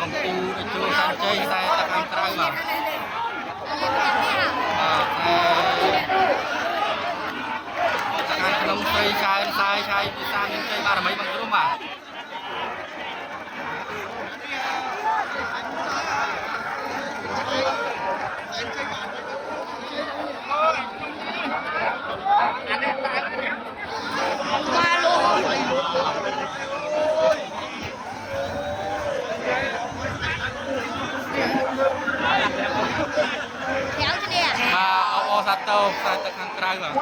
កំពូដូចជួសានជ័យខ្សែទឹកខាងក្រៅបាទខាងក្នុងស្រីឆាយខ្សែឆាយវិសាមានជ័យបារមីបង្ក្រុមបាទអូសាតូខ្សែទឹកខាងក្រៅបាទ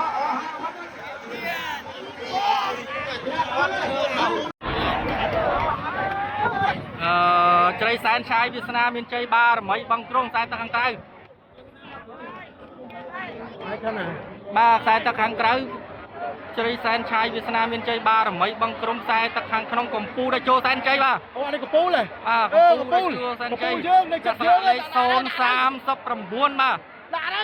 ជ្រៃសែនឆាយវាសនាមានជ័យបារមីបង់ក្រុងខ្សែទឹកខាងក្រៅបាទខ្សែទឹកខាងក្រៅជ្រៃសែនឆាយវាសនាមានជ័យបារមីបង់ក្រុងខ្សែទឹកខាងក្នុងកំពូដែលចូលសែនជ័យបាទអូនេះកំពូលហ៎កំពូលចូលសែនជ័យយើងនៅចិត្តយើងលេខ039បាទដាក់ទៅ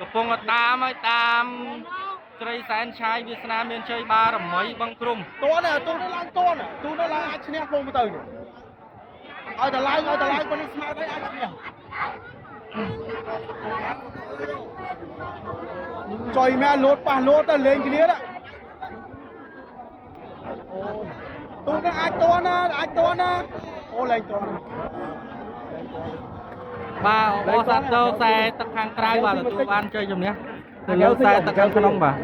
កំពុងតាមហើយតាមជ្រៃសែនឆាយវាសនាមានជ័យបារមីបង់ក្រុមតួនេះទូនេះឡើងតួនេះទូនេះឡើងអាចឈ្នះពងទៅនេះឲ្យតែឡើងប៉ុណ្នេះស្មើទៅអាចឈ្នះចុយមែនលោតប៉ះលោតទៅលេងគ្នាណាអូទូនេះអាចតួណាអូលេងតួបាទអូសាទរខ្សែទឹកខាងក្រៅបាទទទួលបានជ័យជំនះទៅលើខ្សែទឹកខាងក្នុងបាទ